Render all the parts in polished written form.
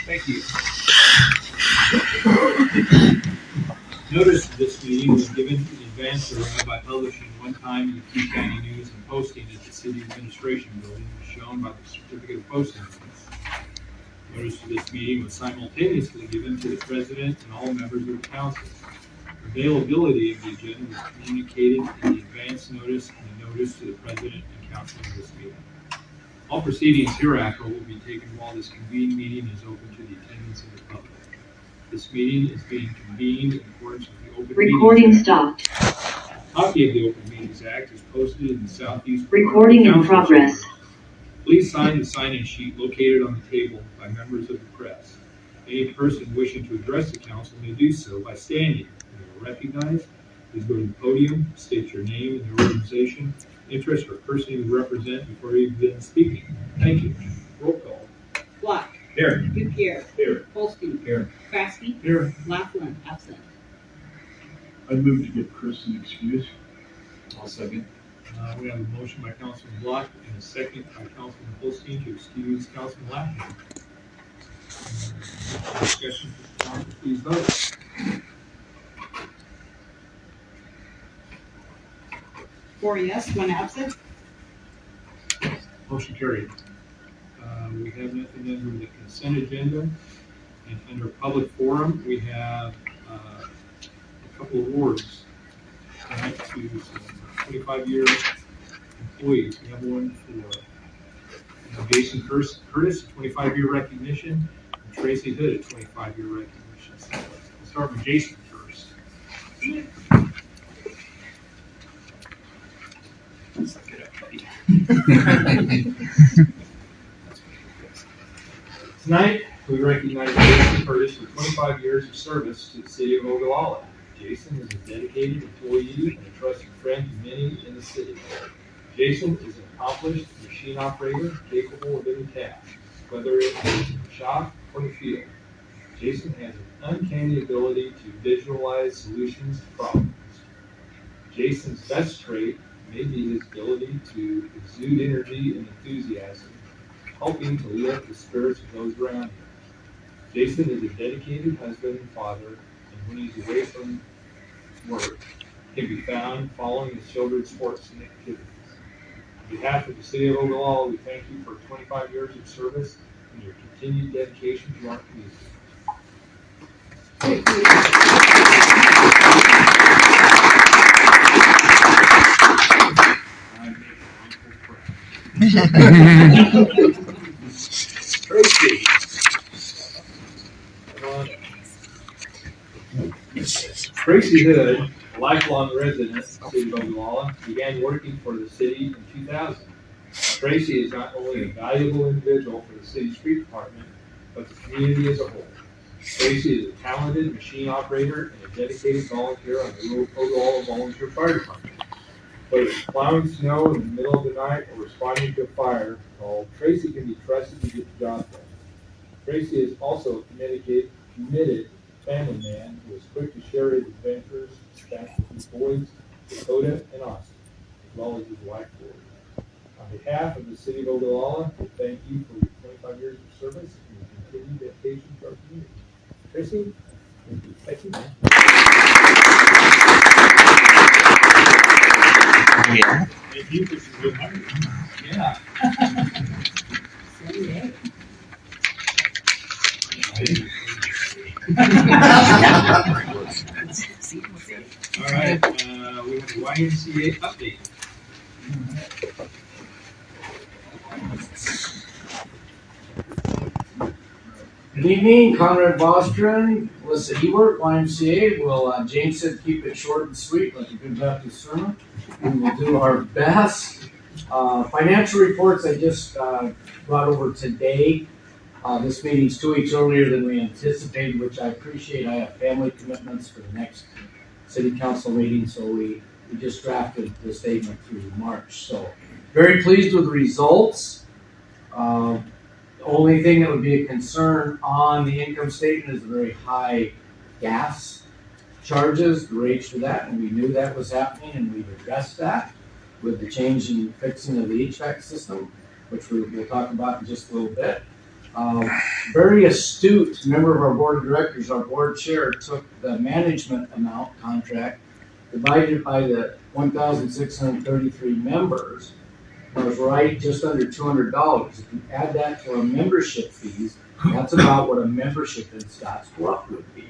Thank you. Notice of this meeting was given in advance thereof by publishing one time in the Key County News and posting at the City Administration Building as shown by the certificate of posting. Notice of this meeting was simultaneously given to the President and all members of the Council. Availability of the agenda was communicated in the advance notice and the notice to the President and Council of this meeting. All proceedings hereafter will be taken while this convened meeting is open to the attendance of the public. This meeting is being convened in accordance with the Open Recording Meetings stopped. Act. A copy of the Open Meetings Act is posted in the southeast. Recording in progress. Please sign the sign-in sheet located on the table by members of the press. Any person wishing to address the council may do so by standing. When you are recognized, please go to the podium, state your name and your organization, interest, or person you represent before you begin speaking. Thank you. Roll call. Block. Here. Gutierrez. Here. Holstein. Here. Kraske. Here. Laughlin. Absent. I move to give Chris an excuse. I'll second. We have a motion by Councilman Block and a second by Councilman Holstein to excuse Councilman Lappin. Discussion, council, please vote. 4 yes, 1 absent. Motion carried. We have nothing under the consent agenda. And under public forum, we have a couple of awards tonight to some 25-year employees. We have one for Jason Curtis, 25-year recognition, and Tracy Hood, a 25-year recognition. So we'll start with Jason first. Tonight, we recognize Jason Curtis for 25 years of service to the city of Ogallala. Jason is a dedicated employee and a trusted friend to many in the city. Jason is an accomplished machine operator capable of any task, whether it is in the shop or the field. Jason has an uncanny ability to visualize solutions to problems. Jason's best trait may be his ability to exude energy and enthusiasm, helping to lift the spirits of those around him. Jason is a dedicated husband and father, and when he's away from work, can be found following his children's sports and activities. On behalf of the city of Ogallala, we thank you for 25 years of service and your continued dedication to our community. Tracy. Tracy Hood, a lifelong resident of the city of Ogallala, began working for the city in 2000. Tracy is not only a valuable individual for the city street department, but the community as a whole. Tracy is a talented machine operator and a dedicated volunteer on the Ogallala Volunteer Fire Department. Whether it's plowing snow in the middle of the night or responding to a fire call, Tracy can be trusted to get the job done. Tracy is also a committed family man who is quick to share his adventures back with his boys, Dakota and Austin, as well as his wife, Lori. On behalf of the city of Ogallala, we thank you for your 25 years of service and your continued dedication to our community. Tracy, thank you, man. Yeah. Thank you for some good money. Yeah. All right, we have a YMCA update. Good evening, Conrad Bostrom, Melissa Ewart, YMCA. Will James said keep it short and sweet, like a good Baptist sermon. We will do our best. Financial reports I just brought over today. This meeting's 2 weeks earlier than we anticipated, which I appreciate. I have family commitments for the next city council meeting, so we just drafted the statement through March. So very pleased with the results. The only thing that would be a concern on the income statement is the very high gas charges, the rates for that, and we knew that was happening, and we've addressed that with the change in fixing of the HVAC system, which we'll talk about in just a little bit. Very astute member of our board of directors, our board chair, took the management amount contract, divided it by the 1,633 members, and it was right just under $200. If you add that to our membership fees, that's about what a membership in Scotts Bluff would be.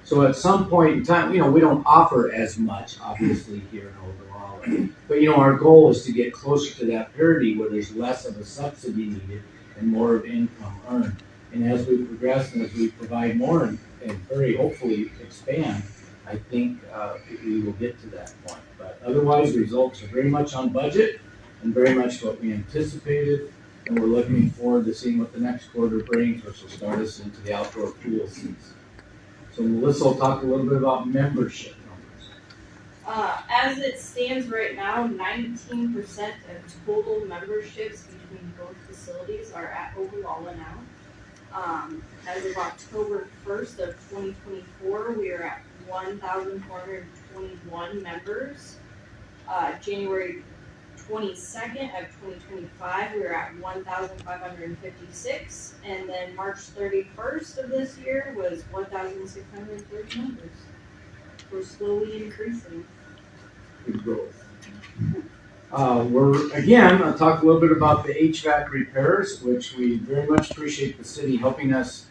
So at some point in time, we don't offer as much, obviously, here in Ogallala. But, our goal is to get closer to that parity where there's less of a subsidy needed and more of income earned. And as we progress and as we provide more and very hopefully expand, I think we will get to that point. But otherwise, results are very much on budget and very much what we anticipated. And we're looking forward to seeing what the next quarter brings, which will start us into the outdoor pool season. So Melissa will talk a little bit about membership numbers. As it stands right now, 19% of total memberships between both facilities are at Ogallala now. As of October 1st of 2024, we are at 1,421 members. January 22nd of 2025, we were at 1,556, and then March 31st of this year was 1,630 members. We're slowly increasing. Good growth. I'll talk a little bit about the HVAC repairs, which we very much appreciate the city helping us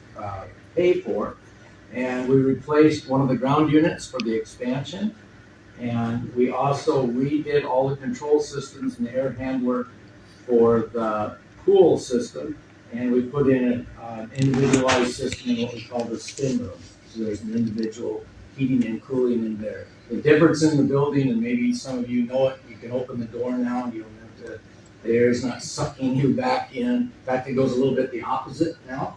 pay for. And we replaced one of the ground units for the expansion. And we also redid all the control systems and the air handler for the pool system. And we put in an individualized system in what we call the spin room. So there's an individual heating and cooling in there. The difference in the building, and maybe some of you know it, you can open the door now and you don't have to, the air is not sucking you back in. In fact, it goes a little bit the opposite now.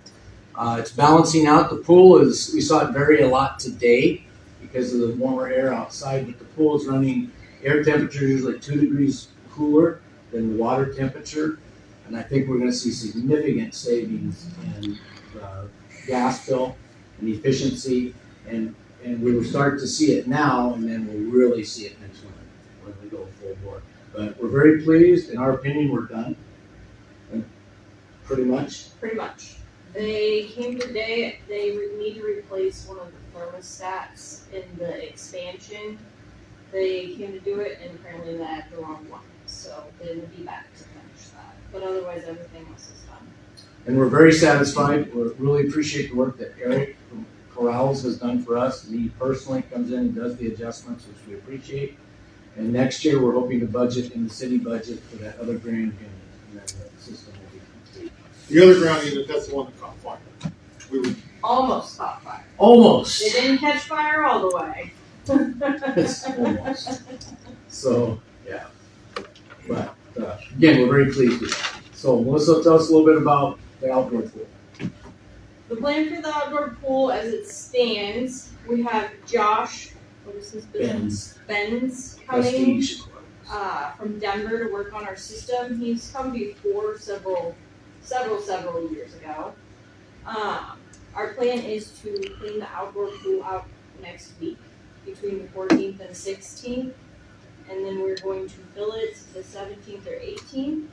It's balancing out. The pool we saw it vary a lot today because of the warmer air outside, but the pool is running air temperature usually 2 degrees cooler than the water temperature. And I think we're going to see significant savings in gas bill and efficiency, and we will start to see it now, and then we'll really see it next winter when we go full bore. But we're very pleased. In our opinion, we're done. Pretty much. Pretty much. They came today, they need to replace one of the thermostats in the expansion. They came to do it, and apparently they had the wrong one. So they will be back to finish that. But otherwise, everything else is done. And we're very satisfied. We really appreciate the work that Eric from Corrals has done for us. And he personally comes in and does the adjustments, which we appreciate. And next year, we're hoping to budget in the city budget for that other grand unit, and then the system will be complete. The other ground unit, that's the one that caught fire. We were Almost caught fire. Almost. It didn't catch fire all the way. It's almost. So, yeah. But again, we're very pleased with that. So, Melissa, tell us a little bit about the outdoor pool. The plan for the outdoor pool as it stands, we have Josh, what is his business? Ben's coming Prestige. from Denver to work on our system. He's come before several years ago. Our plan is to clean the outdoor pool out next week between the 14th and 16th, and then we're going to fill it the 17th or 18th.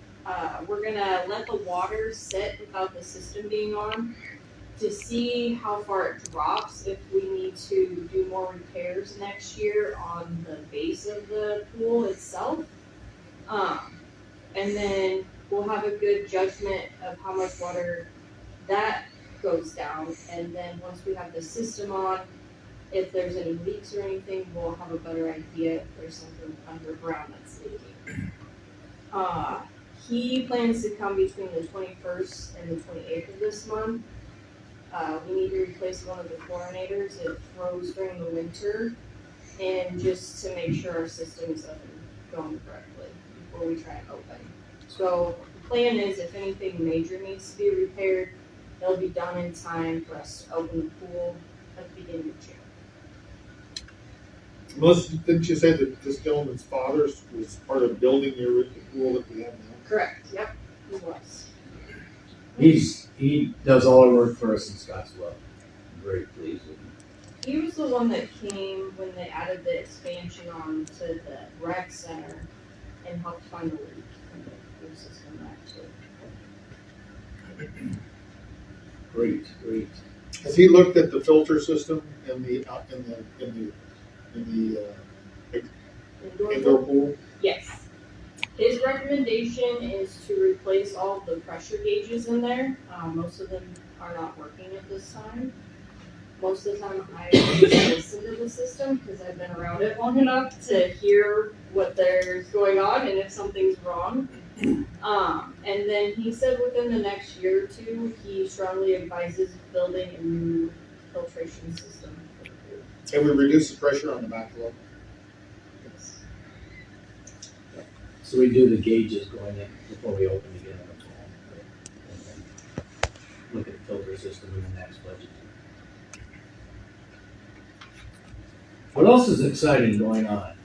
We're gonna let the water sit without the system being on to see how far it drops, if we need to do more repairs next year on the base of the pool itself. And then we'll have a good judgment of how much water that goes down. And then once we have the system on, if there's any leaks or anything, we'll have a better idea if there's something underground that's leaking. He plans to come between the 21st and the 28th of this month. We need to replace one of the chlorinators. It froze during the winter, and just to make sure our system is up and going correctly before we try and open. So the plan is, if anything major needs to be repaired, they'll be done in time for us to open the pool at the beginning of June. Melissa, didn't you say that this gentleman's father was part of building the original pool that we have now? Correct. Yep, he was. He does all our work for us in Scottsbluff. I'm very pleased with him. He was the one that came when they added the expansion on to the rec center and helped find the leak in the pool system back too. Great. Has he looked at the filter system in the indoor pool? Yes. His recommendation is to replace all the pressure gauges in there. Most of them are not working at this time. Most of the time I just listen to the system because I've been around it long enough to hear what there's going on and if something's wrong. And then he said within the next year or two, he strongly advises building a new filtration system for the pool. Can we reduce the pressure on the back level? Yes. So we do the gauges going in before we open again in the fall. And then look at the filter system in the next budget. What else is exciting going on?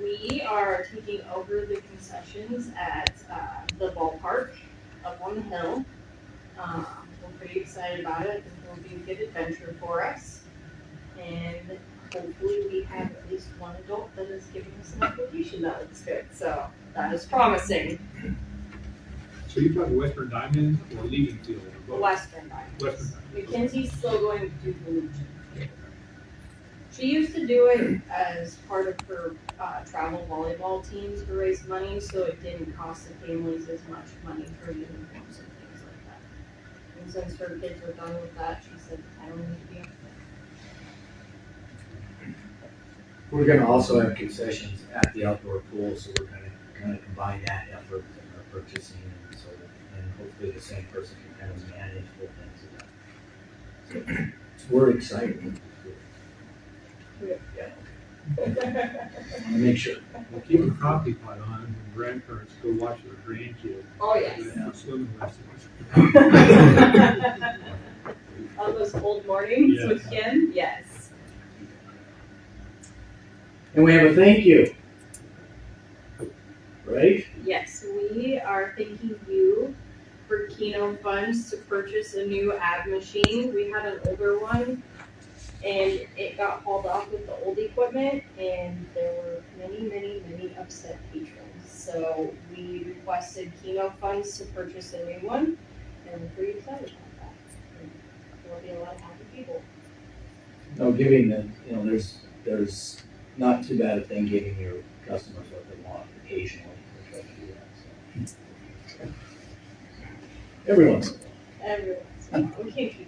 We are taking over the concessions at the ballpark up on the hill. We're pretty excited about it. I think it'll be a good adventure for us. And hopefully we have at least one adult that is giving us an application that looks good. So that is promising. So you're talking Western Diamond or Legion Field? or both? Western Diamonds. Western Diamond. Mackenzie's still going to do the Legion. She used to do it as part of her travel volleyball teams to raise money, so it didn't cost the families as much money for uniforms and things like that. And since her kids were done with that, she said, I don't need to be up there. We're gonna also have concessions at the outdoor pool, so we're gonna kind of combine that effort in our purchasing, and so, and hopefully the same person can kind of manage both ends of that. So we're excited. Yeah. Wanna make sure. Well, keep a coffee pot on when grandparents go watch their grandkids. Oh, yes. Yeah. Swimming lessons. On those cold mornings Yes. with Ken, yes. And we have a thank you. Right? Yes, we are thanking you for Keno funds to purchase a new ad machine. We had an older one and it got hauled off with the old equipment and there were many upset patrons. So we requested Keno funds to purchase a new one and we're pretty excited about that. And there'll be a lot of happy people. No, giving them, there's not too bad a thing giving your customers what they want occasionally. We try to do that, so. Every once in a Everyone's, we can't keep it.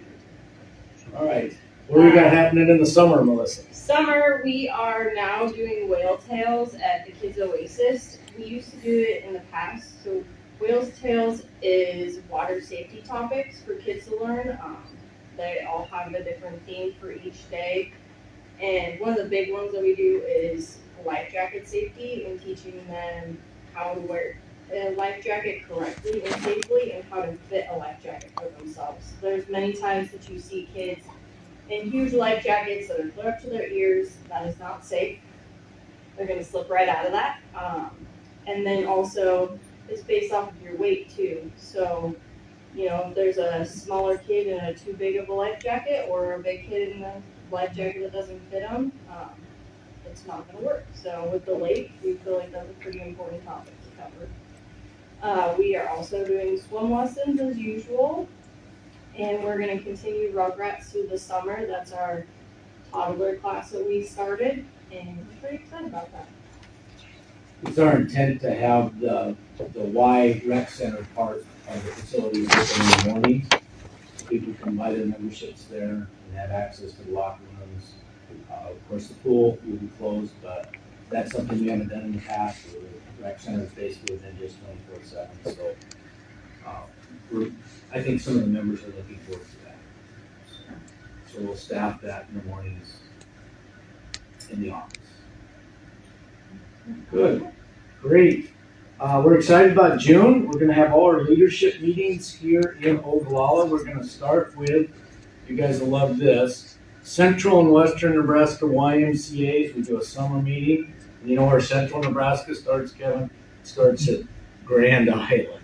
while. All right. What do we got happening in the summer, Melissa? Summer, we are now doing whale tails at the Kids Oasis. We used to do it in the past. So whale tails is water safety topics for kids to learn. They all have a different theme for each day. And one of the big ones that we do is life jacket safety and teaching them how to wear a life jacket correctly and safely and how to fit a life jacket for themselves. There's many times that you see kids in huge life jackets that are clear up to their ears. That is not safe. They're going to slip right out of that. And then also, it's based off of your weight too. So, if there's a smaller kid in a too big of a life jacket or a big kid in a life jacket that doesn't fit them, it's not going to work. So with the weight, we feel like that's a pretty important topic to cover. We are also doing swim lessons as usual. And we're going to continue Rugrats through the summer. That's our toddler class that we started, and we're pretty excited about that. It's our intent to have the Y rec center part of the facility open in the morning. People can buy their memberships there and have access to the locker rooms. Of course, the pool will be closed, but that's something we haven't done in the past. The rec center is basically within just 24/7. So I think some of the members are looking forward to that. So we'll staff that in the mornings in the office. Good, great. We're excited about June. We're gonna have all our leadership meetings here in Ogallala. We're gonna start with, you guys will love this, Central and Western Nebraska YMCA's. We do a summer meeting. And you know where Central Nebraska starts, Kevin? It starts at Grand Island.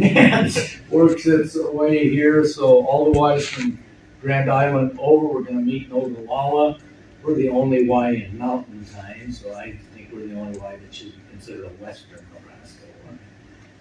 And works its way here, so all the Ys from Grand Island over, we're gonna meet in Ogallala. We're the only Y in Mountain Time, so I think we're the only Y that should be considered a Western Nebraska one.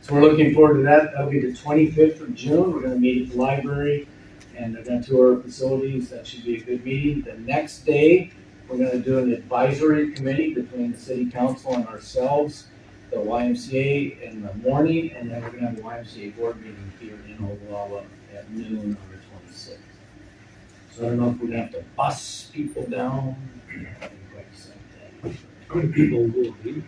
So we're looking forward to that. That'll be the 25th of June. We're gonna meet at the library and they're gonna tour our facilities. That should be a good meeting. The next day, we're gonna do an advisory committee between the city council and ourselves, the YMCA in the morning, and then we're gonna have a YMCA board meeting here in Ogallala at noon on the 26th. So I don't know if we're gonna have to bus people down. How many people will be?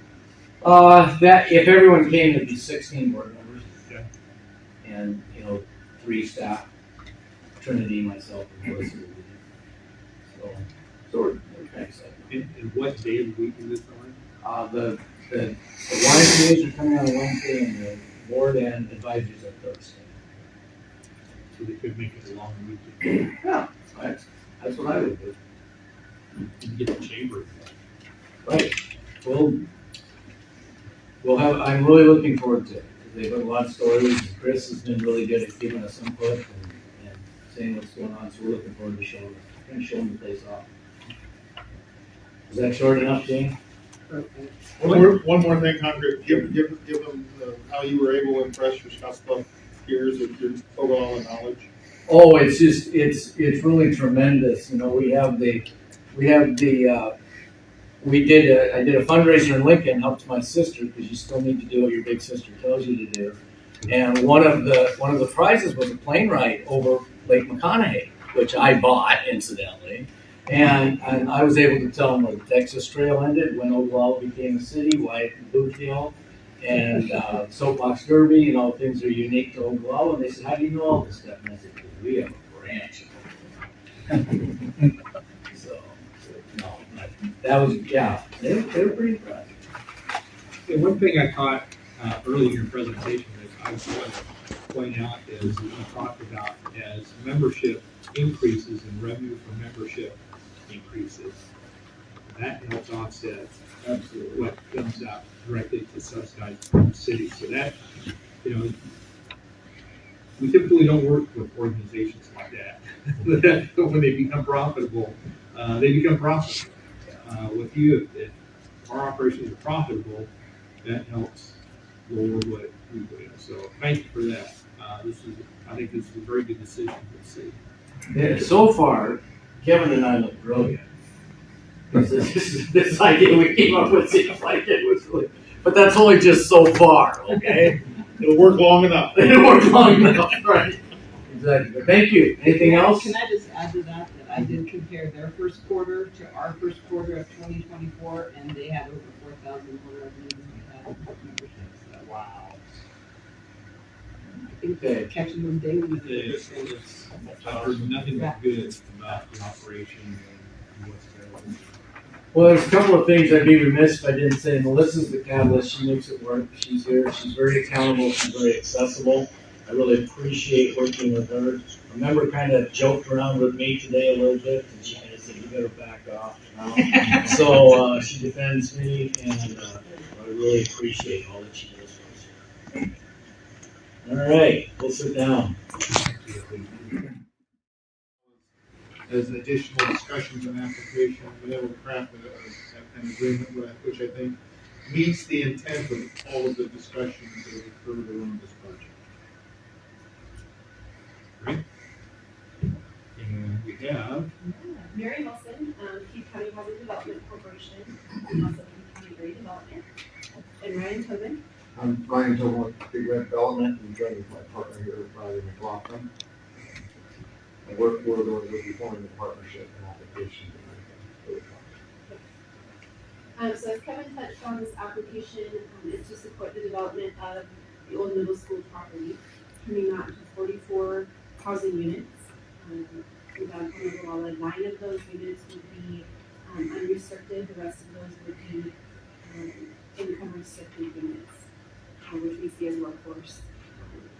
That, if everyone came, it'd be 16 board members. Okay. And, 3 staff, Trinity, myself, and Melissa will be there. So we're kind of excited. And what day of the week is this on? The YMCA's are coming on Wednesday, and the board and advisories are Thursday. So they could make it a long weekend. Yeah, that's what I would do. You get the chamber. Right. We'll have, I'm really looking forward to it, because they've got a lot of stories. Chris has been really good at giving us input and saying what's going on, so we're looking forward to showing the place off. Is that short enough, Jane? One more thing, Congress, give them how you were able to impress your Scottsbluff peers with your Ogallala knowledge. Oh, it's really tremendous. I did a fundraiser in Lincoln, helped my sister, because you still need to do what your big sister tells you to do. And one of the prizes was a plane ride over Lake McConaughey, which I bought, incidentally. And I was able to tell them where the Texas Trail ended, when Ogallala became a city, Wyatt and Boot Hill, and Soapbox Derby, things are unique to Ogallala. And they said, "How do you know all this stuff?" And I said, "Because we have a branch of Ogallala." So, no, that was, yeah, they were pretty impressed. And one thing I caught early in your presentation that I was going to point out is you talked about as membership increases and revenue for membership increases, that helps offset Absolutely. what comes out directly to subsidize the city. So that, we typically don't work with organizations like that. But when they become profitable, they become profitable. With you, if our operations are profitable, that helps lower what we put in. So thank you for that. I think this is a very good decision for the city. Yeah, so far, Kevin and I look brilliant. This idea we came up with seems like it was really, but that's only just so far, okay? It'll work long enough. It worked long enough, right? Exactly. But thank you. Anything else? Can I just add to that I did compare their first quarter to our first quarter of 2024, and they had over 4,000 more revenue than we had in memberships. So, Wow. I think they're catching them daily. I've heard nothing but good about the operation and what's available. Well, there's a couple of things I'd be remiss if I didn't say. Melissa's the catalyst. She makes it work. She's here. She's very accountable. She's very accessible. I really appreciate working with her. A member kind of joked around with me today a little bit, and she kind of said, "You better back off now." So she defends me, and I really appreciate all that she does for us. All right, we'll sit down. As additional discussions and application, been able to craft an agreement which I think meets the intent of all of the discussions that have occurred around this project. Right? And we have Mary Wilson, Keith County Housing Development Corporation, and also Keith County Redevelopment, and Ryan Tobin. I'm Ryan Tobin with Big Red Development, and joined with my partner here, Riley McLaughlin. And we're going to be forming a partnership and application. So as Kevin touched on, this application is to support the development of the old middle school property, turning that into 44 housing units. In downtown Ogallala, 9 of those units would be unrestricted, the rest of those would be income restricted units, which we see as workforce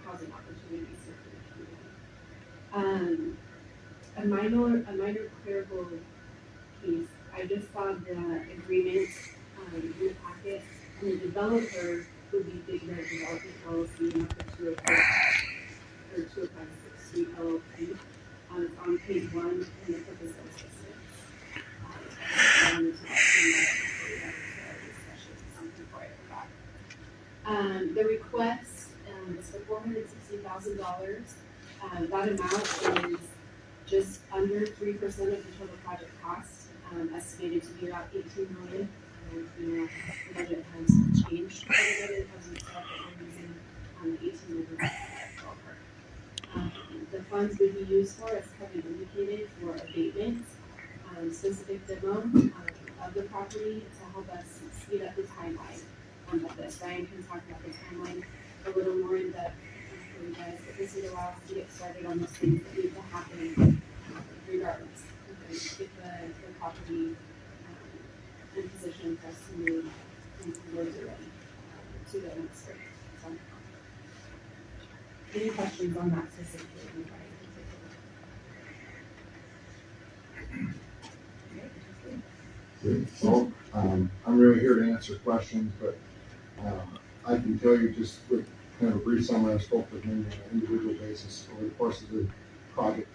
housing opportunities for the community. A minor clerical piece. I just saw the agreement in the packet, and the developer would be Big Red Development LLC, not the 205 Street LLP. It's on page 1 in the purpose of assistance. The request is for $460,000. That amount is under 3% of the total project cost, estimated to be about 18 million. The budget has changed quite a bit, it hasn't said that we're using, 18 million ballpark. The funds would be used for, as Kevin indicated, for abatements, specific demo, of the property to help us speed up the timeline of this. Ryan can talk about the timeline a little more in depth for you guys, but this would allow us to get started on those things that need to happen regardless. Get the property in position for us to move into roads already to the next spring. So, any questions on that specifically? Well, I'm really here to answer questions, but I can tell you just with kind of a brief summary, I spoke with him on an individual basis over the course of the project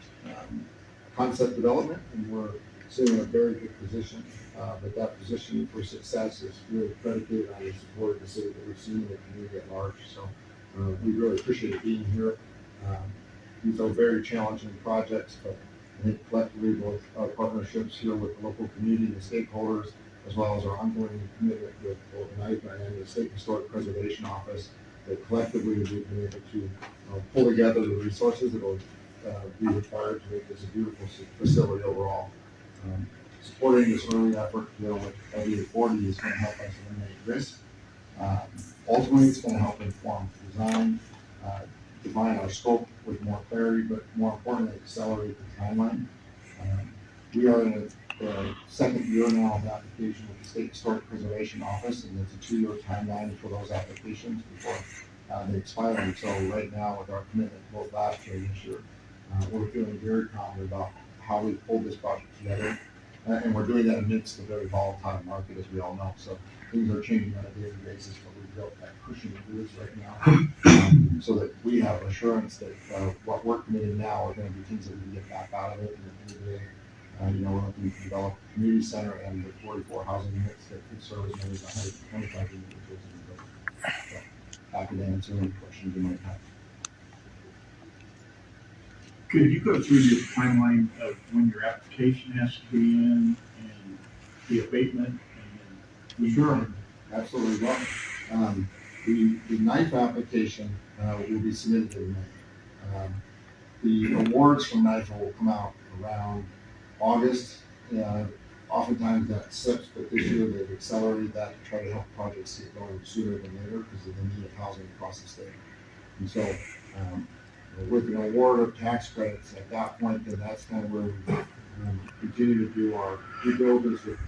concept development, and we're sitting in a very good position. But that position for success is really predicated on the support of the city that we've seen in the community at large. So we really appreciate being here. These are very challenging projects, but I think collectively both our partnerships here with the local community and stakeholders, as well as our ongoing commitment with both NIPA and the State Historic Preservation Office, that collectively we've been able to pull together the resources that will be required to make this a beautiful facility overall. Supporting this early effort to deal with LD40 is going to help us eliminate risk. Ultimately, it's going to help inform design, define our scope with more clarity, but more importantly, accelerate the timeline. We are in the second year now of application with the State Historic Preservation Office, and it's a 2-year timeline for those applications before they expire. And so right now, with our commitment both last year and this year, we're feeling very confident about how we pulled this project together. And we're doing that amidst a very volatile market, as we all know. So things are changing on a daily basis, but we've built that cushion to do this right now, so that we have assurance that what we're committing now are going to be things that we can get back out of it. And at the end of the day, we're looking to develop a community center and the 44 housing units that could serve as many as 125 individuals in the building. So happy to answer any questions you might have. Could you go through your timeline of when your application has to be in and the abatement? And then Sure, absolutely. Well, the NIFE application will be submitted in May. The awards from NIFE will come out around August. Oftentimes that slips, but this year they've accelerated that to try to help projects get going sooner than later because of the need of housing across the state. And so with an award of tax credits at that point, then that's kind of where we continue to do our due diligence with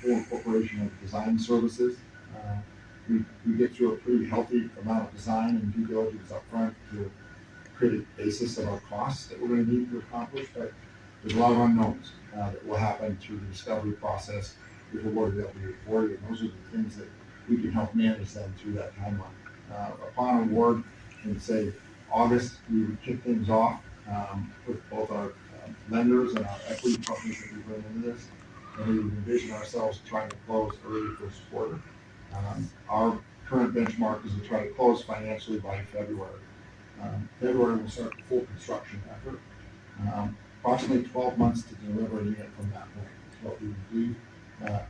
full incorporation of design services. We get through a pretty healthy amount of design and due diligence up front to create a basis of our costs that we're going to need to accomplish, but there's a lot of unknowns that will happen through the discovery process with awarded LD40, and those are the things that we can help manage them through that timeline. Upon award in, say, August, we would kick things off with both our lenders and our equity partners that we bring into this, and we would envision ourselves trying to close early first quarter. Our current benchmark is to try to close financially by February. February will start the full construction effort. Approximately 12 months to deliver a unit from that point is what we would do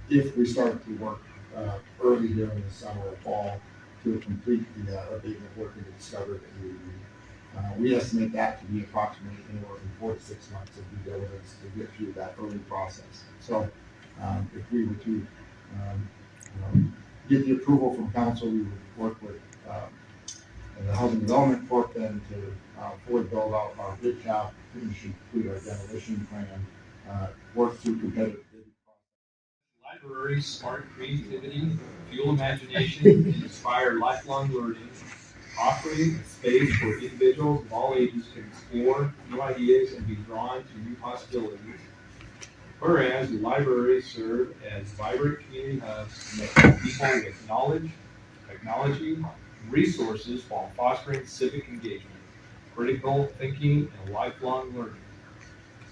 if we start to work early here in the summer or fall to complete the abatement work and the discovery that we would need. We estimate that to be approximately anywhere from 4 to 6 months of due diligence to get through that early process. So if we were to get the approval from council, we would work with the Housing Development Corp then to fully build out our bid cap, finish and complete our demolition plan, work through competitive bidding process. Libraries spark creativity, fuel imagination, and inspire lifelong learning, offering a space where individuals of all ages can explore new ideas and be drawn to new possibilities. Whereas the libraries serve as vibrant community hubs connecting people with knowledge, technology, resources while fostering civic engagement, critical thinking, and lifelong learning.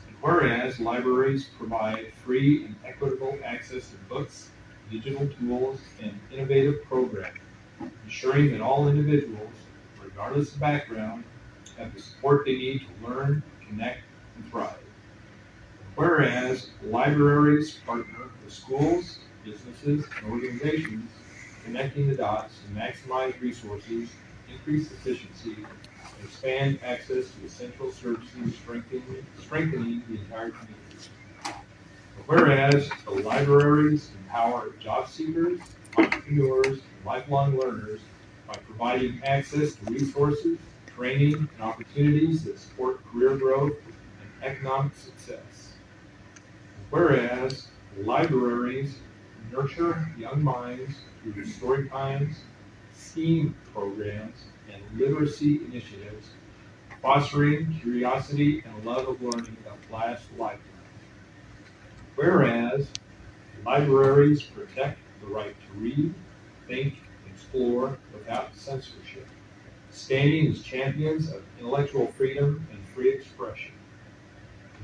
And whereas libraries provide free and equitable access to books, digital tools, and innovative programming, ensuring that all individuals, regardless of background, have the support they need to learn, connect, and thrive. Whereas libraries partner with schools, businesses, and organizations, connecting the dots to maximize resources, increase efficiency, and expand access to essential services, strengthening the entire community. Whereas the libraries empower job seekers, entrepreneurs, and lifelong learners by providing access to resources, training, and opportunities that support career growth and economic success. Whereas libraries nurture young minds through story times, STEAM programs, and literacy initiatives, fostering curiosity and a love of learning that lasts a lifetime. Whereas libraries protect the right to read, think, and explore without censorship, standing as champions of intellectual freedom and free expression.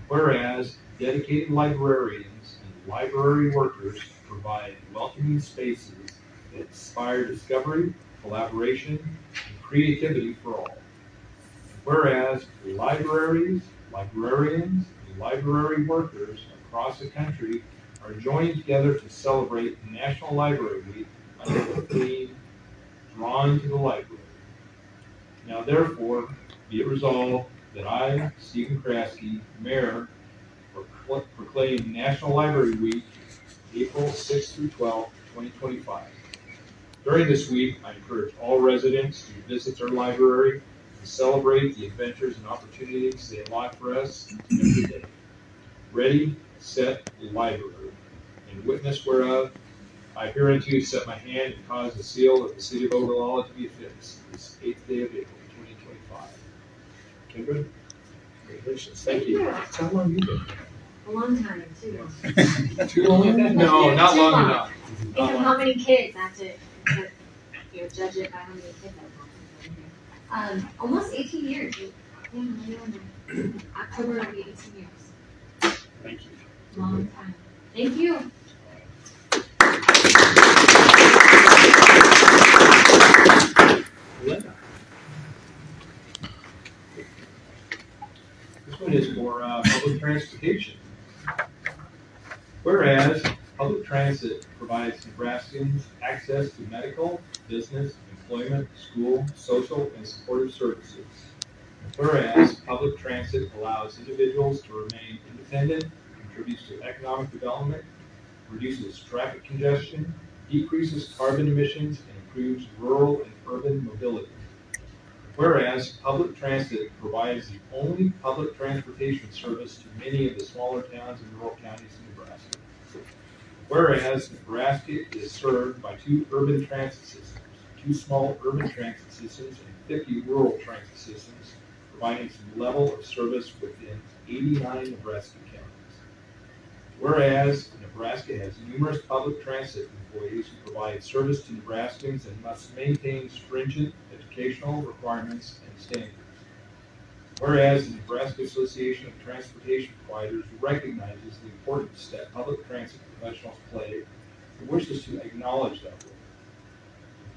Whereas dedicated librarians and library workers provide welcoming spaces that inspire discovery, collaboration, and creativity for all. Whereas libraries, librarians, and library workers across the country are joining together to celebrate National Library Week under the theme Drawn to the Library. Now therefore, be it resolved that I, Stephen Kraske, Mayor, proclaim National Library Week, April 6th through 12th, 2025. During this week, I encourage all residents to visit their library and celebrate the adventures and opportunities they unlock for us every day. Ready, set, library. In witness whereof, I hereunto set my hand and cause the seal of the city of Ogallala to be affixed this 8th day of April, 2025. Kindred, congratulations. Thank you. How long you been? A long time, too long. Too long? No, not Too long long. enough. Think of how many kids, not to, judge it by how many kids I've had. Almost 18 years. Yeah, October will be 18 years. Thank you. Long time. Thank you. This one is for public transportation. Whereas public transit provides Nebraskans access to medical, business, employment, school, social, and supportive services. Whereas public transit allows individuals to remain independent, contributes to economic development, reduces traffic congestion, decreases carbon emissions, and improves rural and urban mobility. Whereas public transit provides the only public transportation service to many of the smaller towns and rural counties in Nebraska. Whereas Nebraska is served by 2 urban transit systems, 2 small urban transit systems, and 50 rural transit systems, providing some level of service within 89 Nebraska counties. Whereas Nebraska has numerous public transit employees who provide service to Nebraskans and must maintain stringent educational requirements and standards. Whereas the Nebraska Association of Transportation Providers recognizes the importance that public transit professionals play and wishes to acknowledge that role.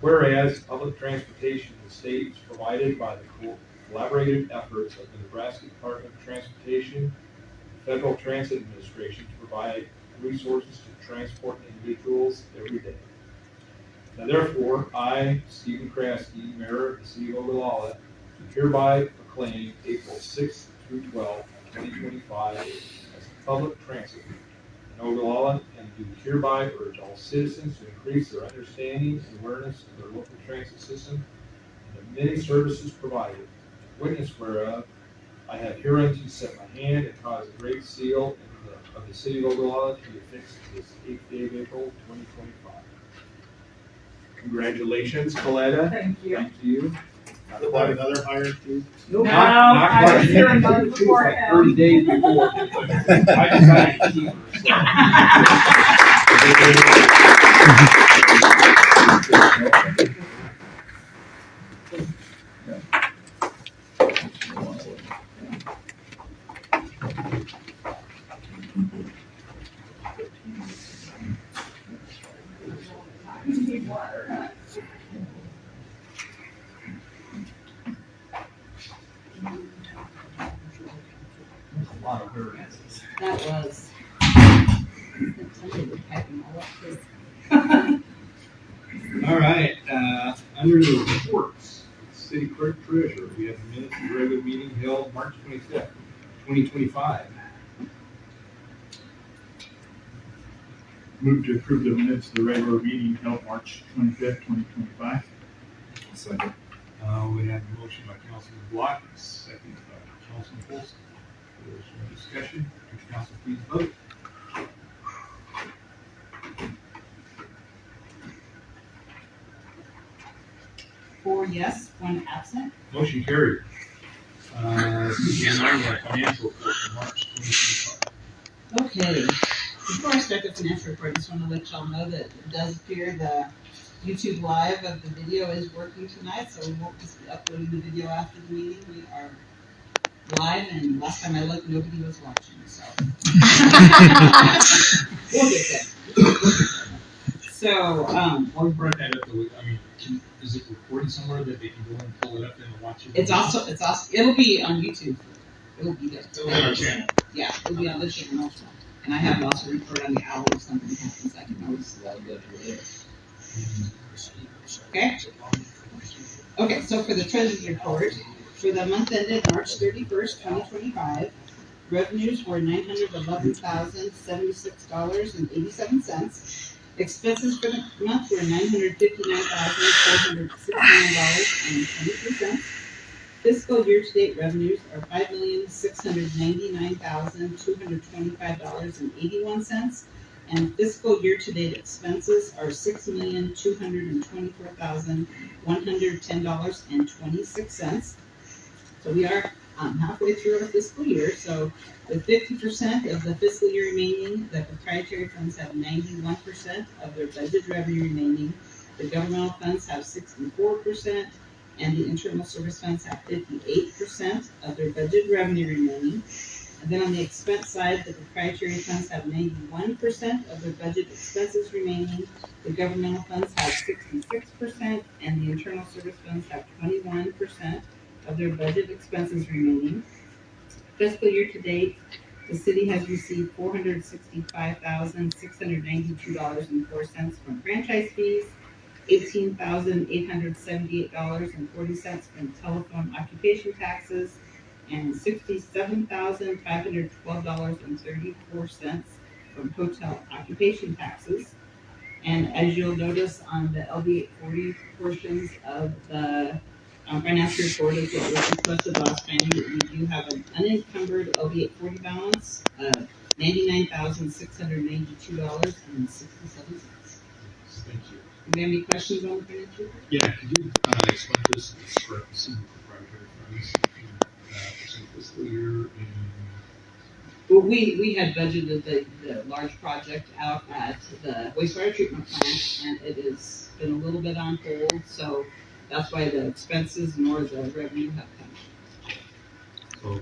Whereas public transportation in the state is provided by the collaborative efforts of the Nebraska Department of Transportation, Federal Transit Administration to provide resources to transport individuals every day. Now therefore, I, Stephen Kraske, Mayor of the City of Ogallala, hereby proclaim April 6th through 12th, 2025 as Public Transit Week in Ogallala, and do hereby urge all citizens to increase their understanding and awareness of their local transit system and the many services provided. Witness whereof, I have hereunto set my hand and caused a great seal of the city of Ogallala to be affixed this 8th day of April, 2025. Congratulations, Coletta. Thank you. Thank you. Is that another hire too? No, Not I quite. was here a month It's before like him. 30 days before. I decided to keep her, so. That was. Somebody was typing all up too. All right, under the reports, city clerk treasurer, we have the minutes of the regular meeting held March 25th, 2025. Move to approve the minutes of the regular meeting held March 25th, 2025. Second. We have a motion by Councilman Block, second by Councilman Holston. There's no discussion. Could council please vote? 4 yes, 1 absent. Motion carried. Financial report for March 2025. Okay, before I start the financial report, I just want to let y'all know that it does appear the YouTube live of the video is working tonight, so we won't just be uploading the video after the meeting. We are live, and last time I looked, nobody was watching, so. We'll get there. So, Or brought that up, is it recorded somewhere that they can go and pull it up and watch it? it's also, it'll be on YouTube. It'll be there. It's on our channel. Yeah, it'll be on the channel also. And I have also report on the hour if something happens, I can always go to it. Okay? Okay, so for the treasurer's report, for the month ended March 31st, 2025, revenues were $911,076.87. Expenses for the month were $959,469.23. Fiscal year-to-date revenues are $5,699,225.81, and fiscal year-to-date expenses are $6,224,110.26. So we are halfway through our fiscal year. So with 50% of the fiscal year remaining, the proprietary funds have 91% of their budget revenue remaining. The governmental funds have 64%. And the internal service funds have 58% of their budget revenue remaining. And then on the expense side, the proprietary funds have 91% of their budget expenses remaining. The governmental funds have 66%, and the internal service funds have 21% of their budget expenses remaining. Fiscal year to date, the city has received $465,692.04 from franchise fees, $18,878.40 from telephone occupation taxes, and $67,512.34 from hotel occupation taxes. And as you'll notice on the LB 840 portions of the financial report is what was requested last time, that we do have an unencumbered LB 840 balance of $99,692.67. Thank you. Do we have any questions on the financial report? Yeah, could you explain to us the discrepancy with proprietary funds for some fiscal year and Well, we had budgeted the large project out at the wastewater treatment plant, and it has been a little bit on hold, so that's why the expenses nor the revenue have come. so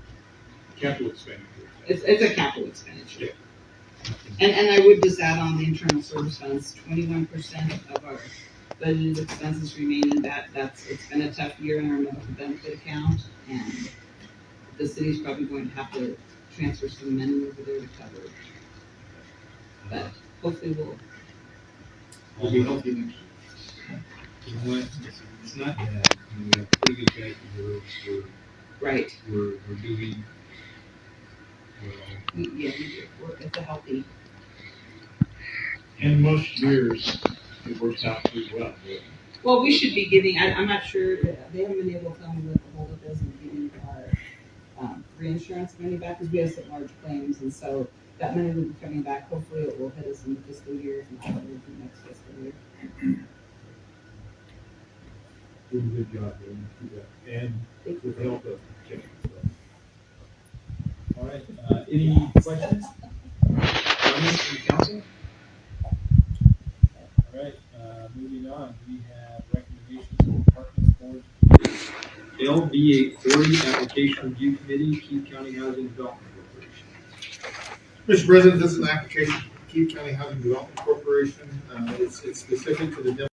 capital expenditure? It's a capital expenditure. Yeah. And I would just add on the internal service funds, 21% of our budgeted expenses remaining. It's been a tough year in our medical benefit account, and the city's probably going to have to transfer some money over there to cover it. But hopefully We'll be healthy next year. You know what? It's not bad. We have pretty good cash reserves. right. We're doing well. It's a healthy. And most years, it works out pretty well. Well, we should be getting, I'm not sure, they haven't been able to tell me what the holdup is in getting our reinsurance money back, because we have some large claims, and so that money will be coming back. Hopefully it will hit us in the fiscal year, if not, it will be next fiscal year. Doing a good job doing that. And with the help of Kim. All right, any questions? Comments from the council? All right, moving on, we have recommendations from departments, boards, LB 840 Application Review Committee, Keene County Housing Development Corporation. Mr. President, this is an application from Keene County Housing Development Corporation. It's specific to the